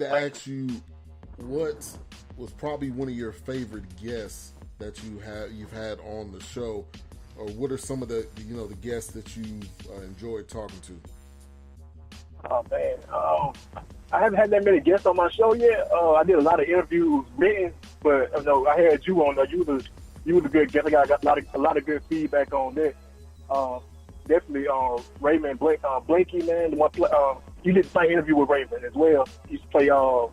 to ask you, what was probably one of your favorite guests that you've had on the show, or what are some of the guests that you've enjoyed talking to? Oh man, I haven't had that many guests on my show yet. I did a lot of interviews written, but I had you on there. You was a good guest. I got a lot of good feedback on that. Definitely, Raymond Blanky, man. The one you did the same interview with Raymond as well. He used to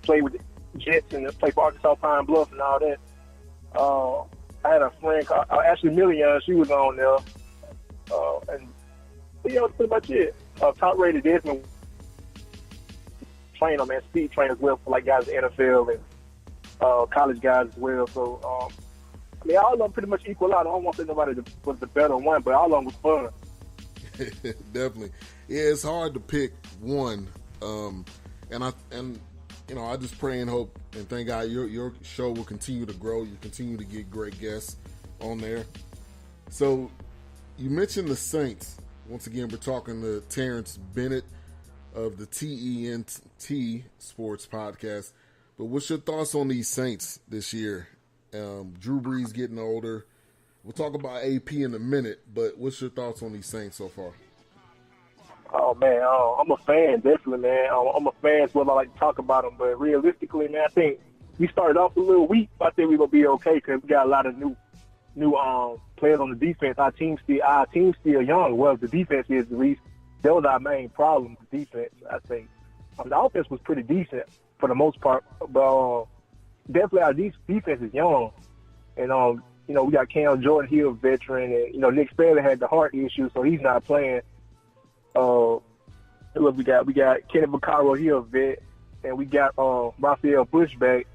play with the Jets and play for Arkansas Pine Bluff and all that. I had a friend called Ashley Million. She was on there, and that's pretty much it. Top rated Desmond trainer, man, speed trainer as well for like guys in the NFL and college guys as well. So all of them pretty much equal out. I don't want to say nobody was the better one, but all of them was fun. Definitely, yeah. It's hard to pick one, and I just pray and hope and thank God your show will continue to grow. You continue to get great guests on there. So you mentioned the Saints. Once again, we're talking to Terrance Bennett of the T-ENT Sports Podcast. But what's your thoughts on these Saints this year? Drew Brees getting older. We'll talk about AP in a minute, but what's your thoughts on these Saints so far? Oh, man, I'm a fan, definitely, man. I'm a fan, so I like to talk about them. But realistically, man, I think we started off a little weak, but I think we're going to be okay because we got a lot of new players on the defense. Our team's still young. Well, the defense is at least. That was our main problem, the defense, I think. The offense was pretty decent for the most part, but definitely our defense is young. And, we got Cam Jordan, he a veteran, and, Nick Spanley had the heart issue, so he's not playing. We got Kenny Vaccaro, he a vet, and we got Raphael Bush back.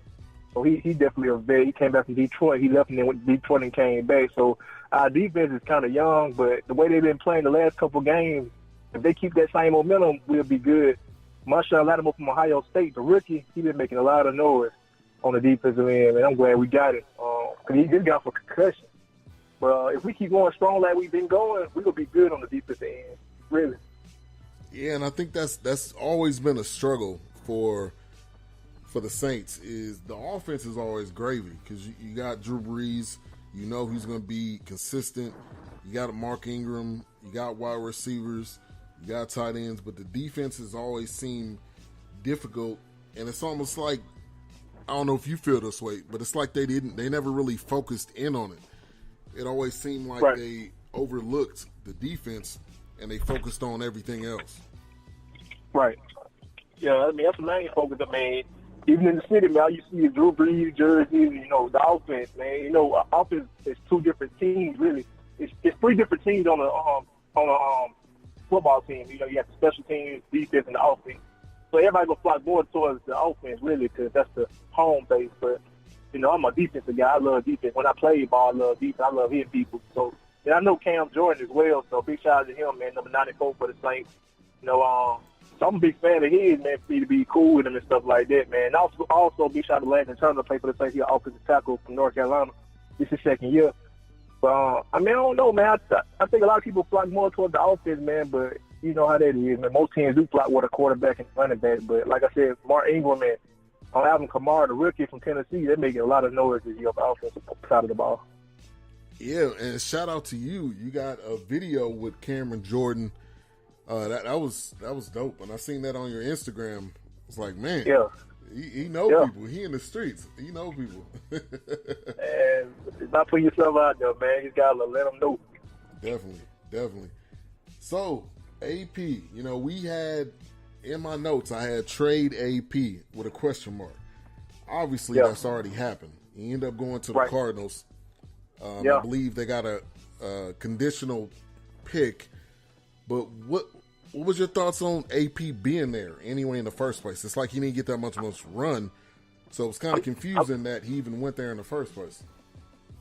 So he definitely a vet. He came back from Detroit. He left and then went to Detroit and came back. So our defense is kind of young, but the way they've been playing the last couple games, if they keep that same momentum, we'll be good. Marshawn Lattimore from Ohio State, the rookie, he been making a lot of noise on the defensive end, and I'm glad we got it. Because he just got for concussion. But if we keep going strong like we've been going, we're going to be good on the defensive end, really. Yeah, and I think that's always been a struggle for the Saints, is the offense is always gravy because you got Drew Brees, he's going to be consistent. You got Mark Ingram, you got wide receivers, you got tight ends, but the defense has always seemed difficult, and it's almost like, I don't know if you feel this way, but it's like they never really focused in on it. It always seemed like They overlooked the defense and they focused on everything else. Right. Yeah, that's the main focus. Even in the city, man, you see Drew Brees jerseys, the offense, man. Offense is two different teams, really. It's three different teams on a football team. You have the special teams, defense, and the offense. So everybody will flock more towards the offense, really, because that's the home base. But, I'm a defensive guy. I love defense. When I play ball, I love defense. I love hitting people. So, and I know Cam Jordan as well, so big shout out to him, man, number 94 for the Saints. So I'm a big fan of his, man, for me to be cool with him and stuff like that, man. Also big shout out to Landon Turner, play for the Saints. He's an offensive tackle from North Carolina. This is his second year. But, I don't know, man. I think a lot of people flock more towards the offense, man, but you know how that is, man. Most teams do flock with a quarterback and running back, but like I said, Mark Ingram and Alvin Kamara, the rookie from Tennessee, they're making a lot of noise this year on the offensive side of the ball. Yeah, and shout out to you. You got a video with Cameron Jordan. That was dope. When I seen that on your Instagram, it's like, man, he know people. He in the streets. He know people. And it's not putting yourself out there, man. You gotta let them know. Definitely. So, AP, we had, in my notes, I had trade AP with a question mark. Obviously, that's already happened. He ended up going to the Cardinals. I believe they got a conditional pick. But what was your thoughts on AP being there anyway in the first place? It's like he didn't get that much run, so it's kind of confusing that he even went there in the first place.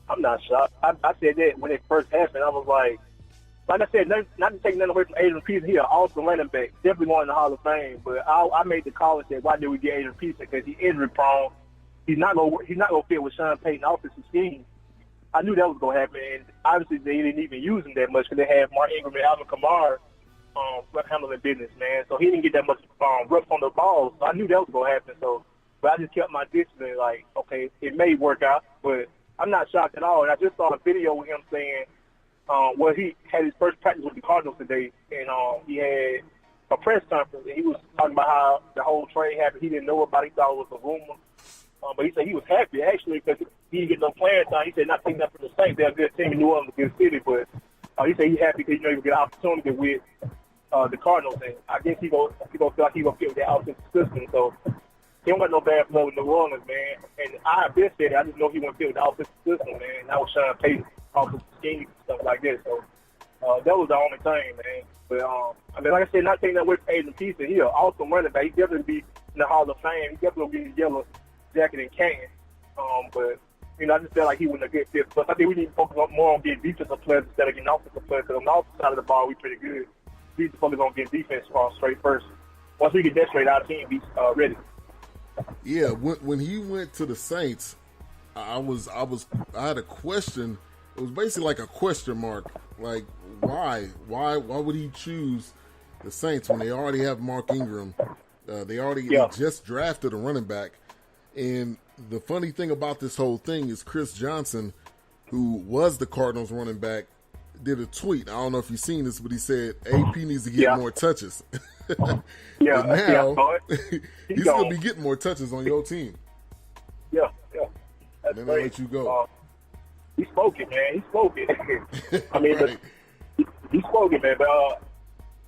I'm not shocked. I said that when it first happened. I was like I said, not to take nothing away from Adrian Peterson, he's an awesome running back, definitely going in the Hall of Fame. But I made the call and said, why did we get Adrian Peterson? Because he's injury prone. He's not gonna fit with Sean Payton's offensive scheme. I knew that was gonna happen, and obviously they didn't even use him that much because they had Mark Ingram and Alvin Kamara. handling business, man. So he didn't get that much reps on the ball. So I knew that was going to happen. So, but I just kept my discipline. Like, okay, it may work out, but I'm not shocked at all. And I just saw a video with him saying, well, he had his first practice with the Cardinals today, and he had a press conference, and he was talking about how the whole trade happened. He didn't know about it. He thought it was a rumor. But he said he was happy, actually, because he didn't get no playing time. He said not taking that from the Saints. They're a good team in New Orleans, a good city. But he said he's happy because, he would get an opportunity with the Cardinals. And I guess he gonna feel like he's going to fit with that offensive system. So he don't got no bad blood with New Orleans, man. And I been said it. I just know he won't fit with the offensive system, man. And that was Sean Payton, offensive scheme and stuff like that. So that was the only thing, man. But, I mean, like I said, not taking that away from Aiden Peterson. He's an awesome running back. He definitely be in the Hall of Fame. He definitely will be in the yellow jacket and can. But, I just felt like he wasn't a good fit. But I think we need to focus more on getting defensive players instead of getting offensive players. Because on the offensive side of the ball, we're pretty good. We need to focus on getting defense straight first. Once we get that straight, our team be ready. Yeah, when he went to the Saints, I had a question. It was basically like a question mark. Like, why would he choose the Saints when they already have Mark Ingram? They just drafted a running back. And the funny thing about this whole thing is Chris Johnson, who was the Cardinals running back, did a tweet. I don't know if you've seen this, but he said AP needs to get more touches. But now he's going to be getting more touches on your team. Yeah. That's then they let you go. He spoke it, man. He spoke it. I mean, right. he spoke it, man. But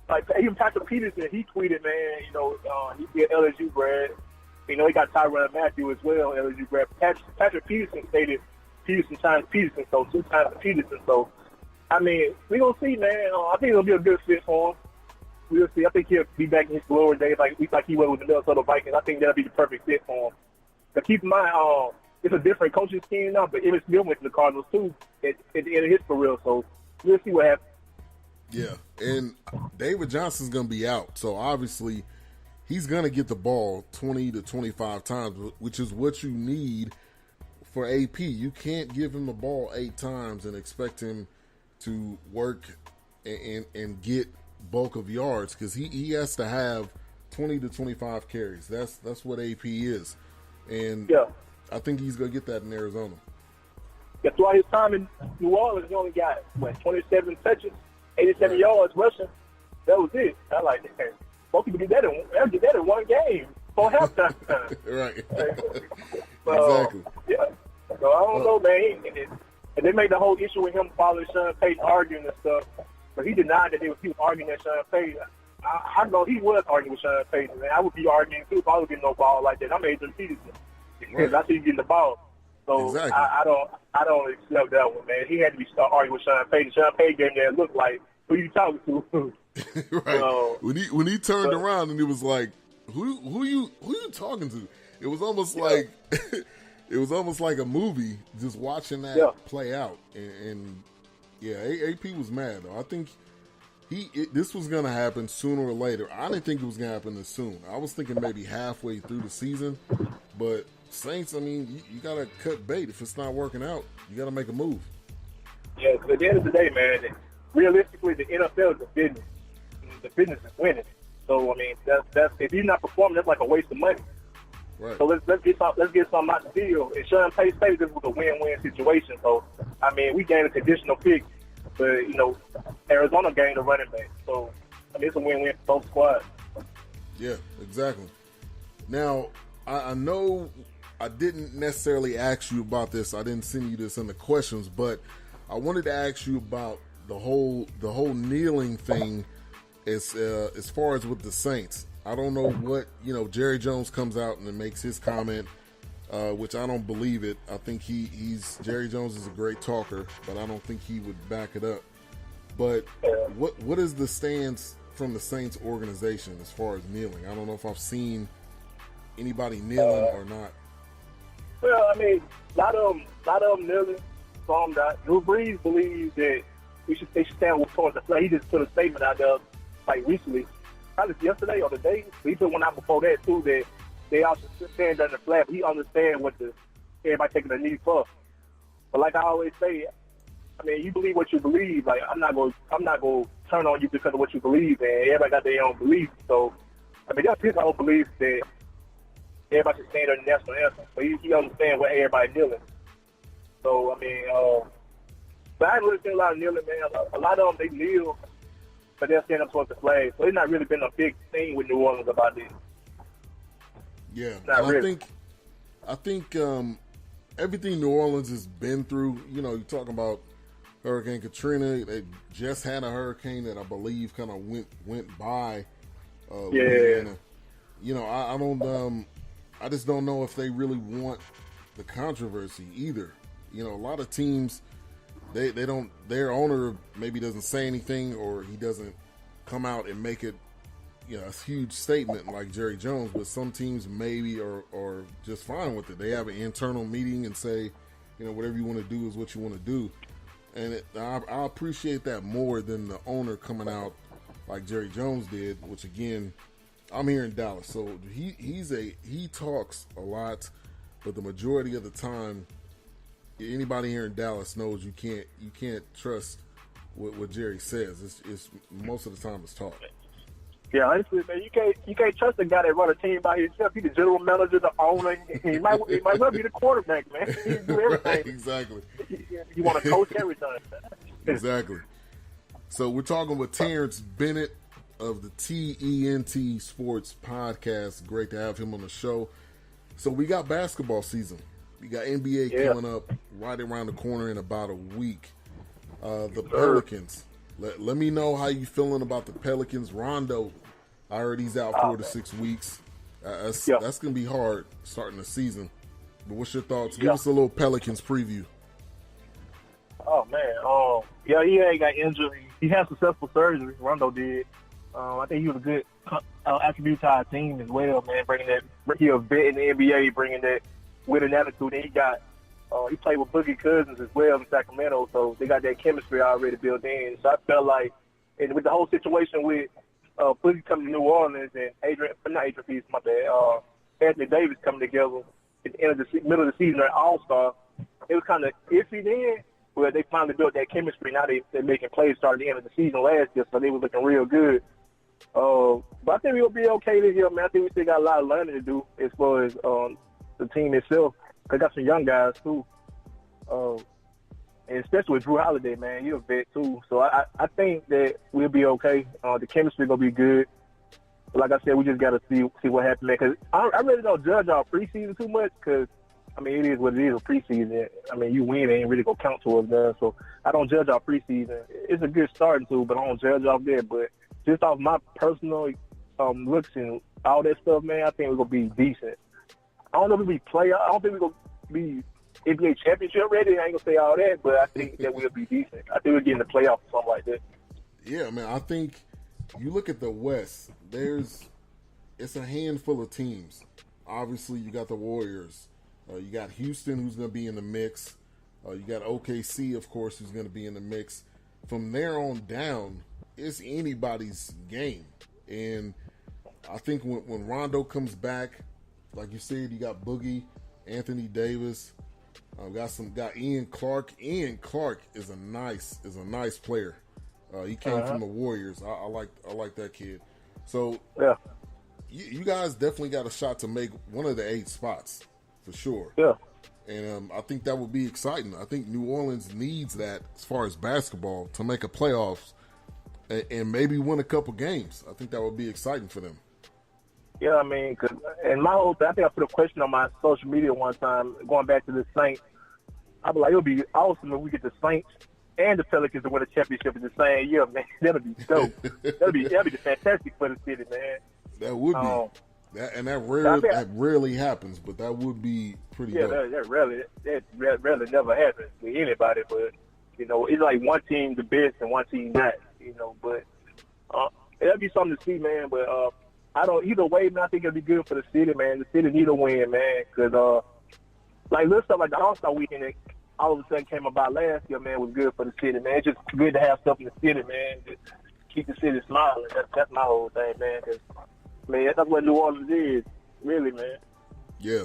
like even Patrick Peterson, he tweeted, man. He'd be an LSU grad. He got Tyrann Mathieu as well, LSU grad. Patrick Peterson stated Peterson times Peterson, so 2 times Peterson. So, I mean, we're going to see, man. I think it'll be a good fit for him. We'll see. I think he'll be back in his glory days like he was with the Minnesota Vikings. I think that'll be the perfect fit for him. But keep in mind, it's a different coaching scheme now, but Emmitt Smith went to the Cardinals too at the end of his career. So we'll see what happens. Yeah, and David Johnson's going to be out. So obviously he's going to get the ball 20 to 25 times, which is what you need for AP. You can't give him the ball 8 times and expect him to work and get bulk of yards, because he has to have 20 to 25 carries. That's what AP is. And I think he's going to get that in Arizona. Yeah, throughout his time in New Orleans, he only got, 27 touches, 87 yards rushing. That was it. I like that. Most people did that in one game for halftime. Right. Exactly. Yeah. So I don't know, man. And they made the whole issue with him following Sean Payton arguing and stuff. But he denied that he was arguing at Sean Payton. I know he was arguing with Sean Payton, man. I would be arguing too if I was getting no ball like that. I'm Adrian Peterson because I see you getting the ball. So exactly. I don't accept that one, man. He had to be start arguing with Sean Payton. Sean Payton gave me that look like, who you talking to? Right. When he turned around and it was like, who you talking to? It was almost like it was almost like a movie, just watching that play out. And AP was mad though. I think this was going to happen sooner or later. I didn't think it was going to happen this soon. I was thinking maybe halfway through the season. But Saints, I mean, you got to cut bait. If it's not working out, you got to make a move. Yeah, because at the end of the day, man, realistically, the NFL is a business. The business is winning. So, I mean, that's if you're not performing, that's like a waste of money. Right. So let's get something out the deal. And Sean Payton stated this was a win-win situation. So, I mean, we gained a conditional pick. But, Arizona gained a running back. So, I mean, it's a win-win for both squads. Yeah, exactly. Now, I know I didn't necessarily ask you about this. I didn't send you this in the questions, but I wanted to ask you about the whole kneeling thing as far as with the Saints. I don't know what, Jerry Jones comes out and makes his comment, which I don't believe it. I think Jerry Jones is a great talker, but I don't think he would back it up. But what is the stance from the Saints organization as far as kneeling? I don't know if I've seen anybody kneeling or not. Well, I mean, a lot of them kneeling. Some not. Drew Brees believes that they should stand towards the flag. He just put a statement out there like recently, probably yesterday or the day. He put one out before that too, that they all should stand under the flag. But he understands what everybody taking a knee for. But like I always say, I mean, you believe what you believe. Like I'm not going to turn on you because of what you believe in. Everybody got their own beliefs. So, I mean, that's his own belief that everybody should stand on the national anthem. But he understands what everybody kneeling. So, I mean, but I haven't really seen a lot of kneeling, man. A lot of them, they kneel, but they'll stand up towards the flag. So it's not really been a big thing with New Orleans about this. Yeah, Not and really. I think everything New Orleans has been through, you know, you're talking about Hurricane Katrina. They just had a hurricane that I believe kind of went by Louisiana. You know, I don't I just don't know if they really want the controversy either. You know, a lot of teams they don't, their owner maybe doesn't say anything, or he doesn't come out and make it, you know, a huge statement like Jerry Jones, but some teams maybe are just fine with it. They have an internal meeting and say, you know, whatever you want to do is what you want to do. And I appreciate that more than the owner coming out like Jerry Jones did, which again, I'm here in Dallas, so he talks a lot, but the majority of the time, anybody here in Dallas knows you can't trust what Jerry says. It's most of the time it's talk. Yeah, honestly, man, you can't trust the guy that run a team by himself. He's the general manager, the owner. He might well be the quarterback, man. He can do everything. Right, exactly. You want to coach everything. Exactly. So we're talking with Terrance Bennett of the T-ENT Sports Podcast. Great to have him on the show. So we got basketball season. We got NBA coming up right around the corner in about a week. The Pelicans. Let me know how you feeling about the Pelicans. Rondo, I heard he's out 4 to 6 weeks. That's going to be hard starting the season. But what's your thoughts? Give us a little Pelicans preview. Oh, man. He ain't got injury. He had successful surgery. Rondo did. I think he was a good attribute to our team as well, man. He a vet in the NBA, bringing that winning attitude. And he played with Boogie Cousins as well in Sacramento, so they got that chemistry already built in. So I felt like, and with the whole situation with Boogie coming to New Orleans and Anthony Davis coming together at the end of the middle of the season at All-Star, it was kind of iffy then, but they finally built that chemistry. Now they're making plays starting the end of the season last year, so they were looking real good. But I think we'll be okay this year, man. I think we still got a lot of learning to do as far as the team itself. They got some young guys, too. And especially with Drew Holiday, man. He's a vet, too. So I think that we'll be okay. The chemistry going to be good. But like I said, we just got to see what happens, man. Because I really don't judge our preseason too much because, I mean, it is what it is, a preseason. I mean, you win, it ain't really going to count towards that. So I don't judge our preseason. It's a good starting tool, but I don't judge off there. But just off my personal looks and all that stuff, man, I think we're going to be decent. I don't know if we play. I don't think we're going to be NBA championship ready. I ain't going to say all that, but I think that we'll be decent. I think we'll get in the playoffs or something like that. Yeah, man, I think you look at the West, it's a handful of teams. Obviously, you got the Warriors. You got Houston, who's going to be in the mix. You got OKC, of course, who's going to be in the mix. From there on down, it's anybody's game. And I think when Rondo comes back, like you said, you got Boogie, Anthony Davis, got Ian Clark. Ian Clark is a nice player. He came from the Warriors. I like that kid. So yeah, you guys definitely got a shot to make one of the 8 spots for sure. Yeah, and I think that would be exciting. I think New Orleans needs that as far as basketball to make a playoffs and maybe win a couple games. I think that would be exciting for them. Yeah, I mean, and my whole thing, I think I put a question on my social media one time, going back to the Saints. I was like, it'll be awesome if we get the Saints and the Pelicans to win a championship in the same year, man. That'll be dope. that'll be fantastic for the city, man. That would be. That rarely happens, but that would be pretty dope. That rarely never happens with anybody, but, you know, it's like one team the best and one team not, you know, but that'll be something to see, man, but either way, man, I think it'll be good for the city, man. The city need a win, man, because, like, little stuff like the All-Star Weekend that all of a sudden came about last year, man, was good for the city, man. It's just good to have stuff in the city, man, to keep the city smiling. That's my whole thing, man, because, man, that's what New Orleans is, really, man. Yeah.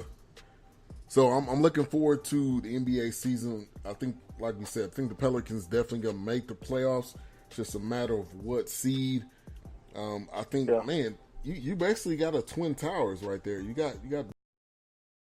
So I'm looking forward to the NBA season. I think, like we said, I think the Pelicans definitely going to make the playoffs. It's just a matter of what seed. I think, man, you basically got a Twin Towers right there. You got